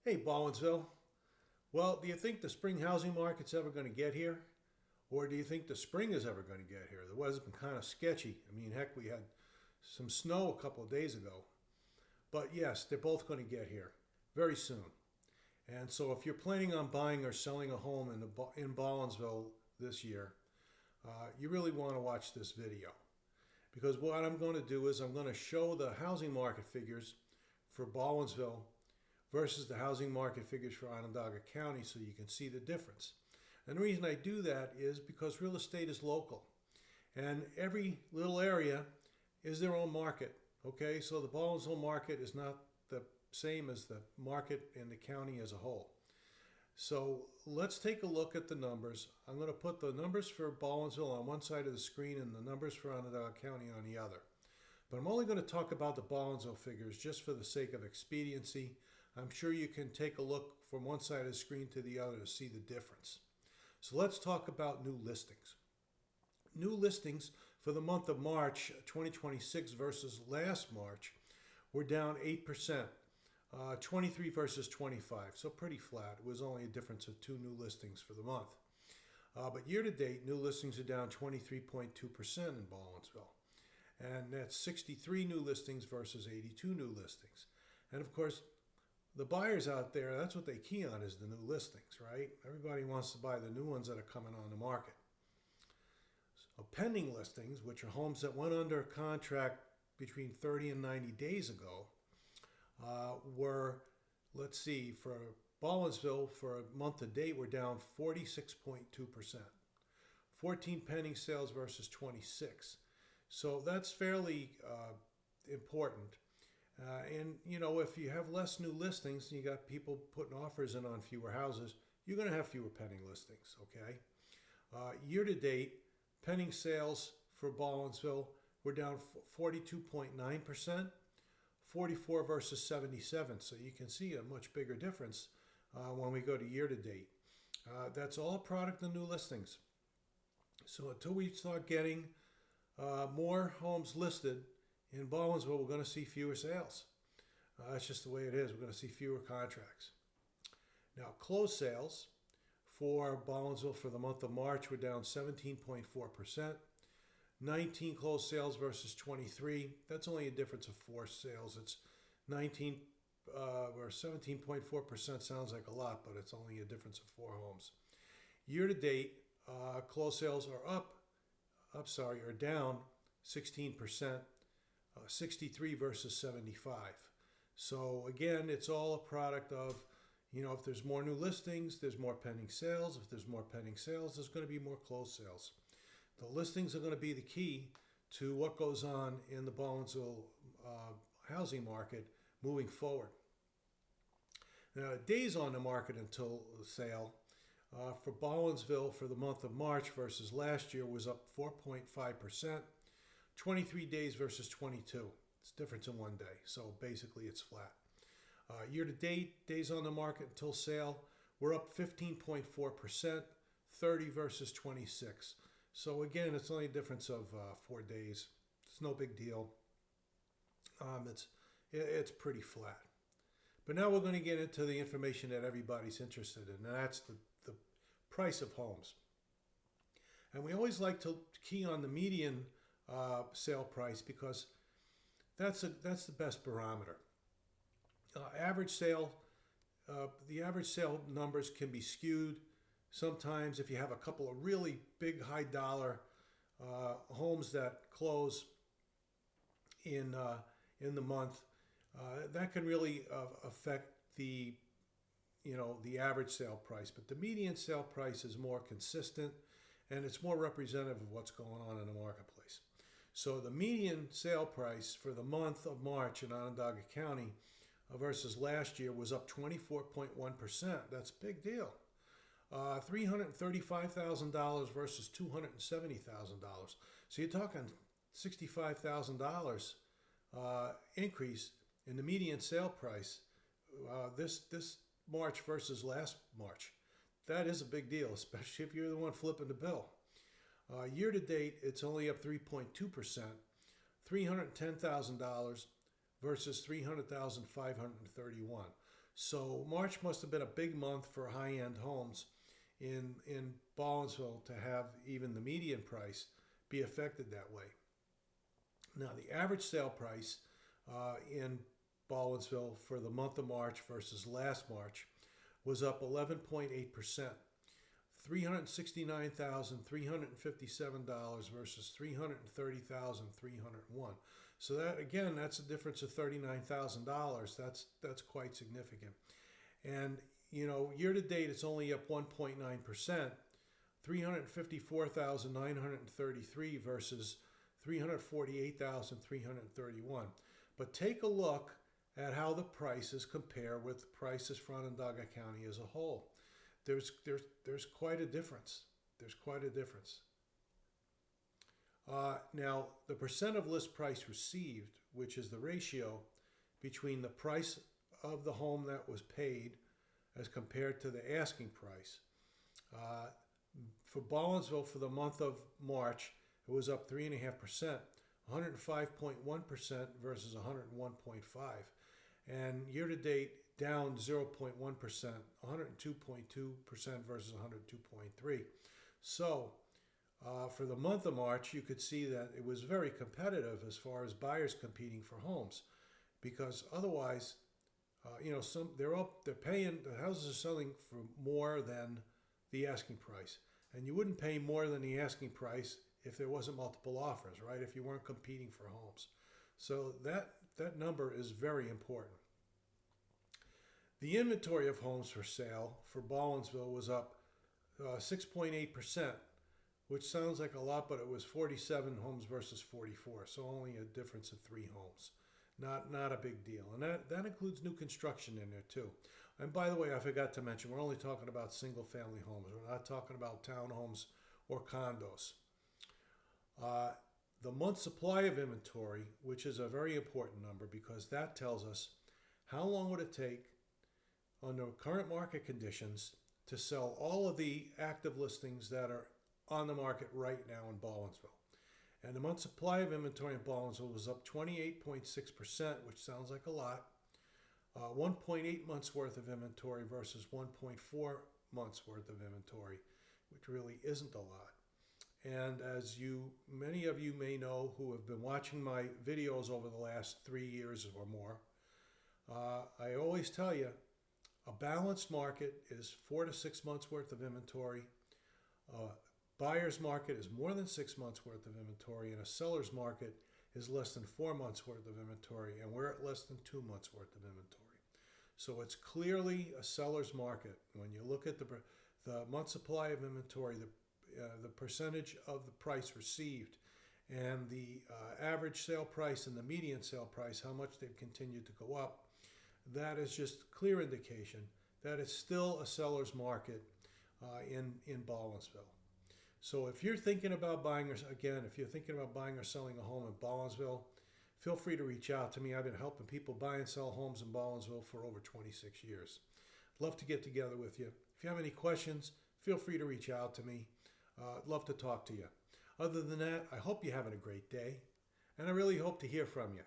Hey, Baldwinsville. Well, do you think the spring housing market's ever going to get here? Or do you think the spring is ever going to get here? The weather's been kind of sketchy. I mean, heck, we had some snow a couple of days ago. But yes, they're both going to get here very soon. And so if you're planning on buying or selling a home in Baldwinsville this year, you really want to watch this video. Because what I'm going to do is I'm going to show the housing market figures for Baldwinsville versus the housing market figures for Onondaga County so you can see the difference. And the reason I do that is because real estate is local. And every little area is their own market. Okay, so the Baldwinsville market is not the same as the market in the county as a whole. So let's take a look at the numbers. I'm going to put the numbers for Baldwinsville on one side of the screen and the numbers for Onondaga County on the other. But I'm only going to talk about the Baldwinsville figures just for the sake of expediency. I'm sure you can take a look from one side of the screen to the other to see the difference. So let's talk about new listings. New listings for the month of March 2026 versus last March were down 8%, 23 versus 25, so pretty flat. It was only a difference of 2 new listings for the month. But year to date, new listings are down 23.2% in Baldwinsville. And that's 63 new listings versus 82 new listings. And of course, the buyers out there, that's what they key on is the new listings, right? Everybody wants to buy the new ones that are coming on the market. So pending listings, which are homes that went under contract between 30 and 90 days ago, were, let's see, for Baldwinsville for a month to date, we're down 46.2%. 14 pending sales versus 26. So that's fairly important. And, you know, if you have less new listings and you got people putting offers in on fewer houses, you're going to have fewer pending listings, okay? Year to date, pending sales for Baldwinsville were down 42.9%, 44 versus 77. So you can see a much bigger difference when we go to year to date. That's all product of new listings. So until we start getting more homes listed in Baldwinsville, we're going to see fewer sales. That's just the way it is. We're going to see fewer contracts. Now, closed sales for Baldwinsville for the month of March were down 17.4%. 19 closed sales versus 23. That's only a difference of 4 sales. It's 19 or 17.4% sounds like a lot, but it's only a difference of 4 homes. Year to date, closed sales are down 16%. 63 versus 75. So again, it's all a product of, you know, if there's more new listings, there's more pending sales. If there's more pending sales, there's going to be more closed sales. The listings are going to be the key to what goes on in the Baldwinsville housing market moving forward. Now, days on the market until sale for Baldwinsville for the month of March versus last year was up 4.5%. 23 days versus 22. It's a difference in 1 day. So basically it's flat. Year to date, days on the market until sale, we're up 15.4%, 30 versus 26. So again, it's only a difference of 4 days. It's no big deal. It's pretty flat. But now we're going to get into the information that everybody's interested in, and that's the price of homes. And we always like to key on the median sale price because that's the best barometer. The average sale numbers can be skewed sometimes if you have a couple of really big high dollar homes that close in the month. That can really affect the average sale price, but the median sale price is more consistent and it's more representative of what's going on in the marketplace. So the median sale price for the month of March in Onondaga County versus last year was up 24.1%. That's a big deal. $335,000 versus $270,000. So you're talking $65,000 increase in the median sale price this March versus last March. That is a big deal, especially if you're the one flipping the bill. Year to date, it's only up 3.2%, $310,000 versus $300,531. So March must have been a big month for high-end homes in Baldwinsville to have even the median price be affected that way. Now, the average sale price in Baldwinsville for the month of March versus last March was up 11.8%, $369,357 versus $330,301. So that again, that's a difference of $39,000. That's quite significant. And you know, year to date, it's only up 1.9%, 354,933 versus 348,331. But take a look at how the prices compare with prices for Onondaga County as a whole. There's quite a difference. There's quite a difference. Now, the percent of list price received, which is the ratio between the price of the home that was paid as compared to the asking price. For Baldwinsville, for the month of March, it was up 3.5%, 105.1% versus 101.5%. And year to date, down 0.1%, 102.2% versus 102.3%. So, for the month of March, you could see that it was very competitive as far as buyers competing for homes, because otherwise, they're paying, the houses are selling for more than the asking price, and you wouldn't pay more than the asking price if there wasn't multiple offers, right? If you weren't competing for homes. So that number is very important. The inventory of homes for sale for Baldwinsville was up 6.8%, which sounds like a lot, but it was 47 homes versus 44, so only a difference of 3 homes. Not a big deal. And that includes new construction in there too. And by the way, I forgot to mention, we're only talking about single family homes. We're not talking about townhomes or condos. The month supply of inventory, which is a very important number because that tells us how long would it take under current market conditions to sell all of the active listings that are on the market right now in Baldwinsville. And the month supply of inventory in Baldwinsville was up 28.6%, which sounds like a lot. 1.8 months worth of inventory versus 1.4 months worth of inventory, which really isn't a lot. And as many of you may know who have been watching my videos over the last 3 years or more, I always tell you, a balanced market is 4 to 6 months worth of inventory. Buyer's market is more than 6 months worth of inventory, and a seller's market is less than 4 months worth of inventory, and we're at less than 2 months worth of inventory. So it's clearly a seller's market. When you look at the month supply of inventory, the percentage of the price received, and the average sale price and the median sale price, how much they've continued to go up, that is just clear indication that it's still a seller's market in Baldwinsville. So if you're thinking about buying, or selling a home in Baldwinsville, feel free to reach out to me. I've been helping people buy and sell homes in Baldwinsville for over 26 years. Love to get together with you. If you have any questions, feel free to reach out to me. I'd love to talk to you. Other than that, I hope you're having a great day, and I really hope to hear from you.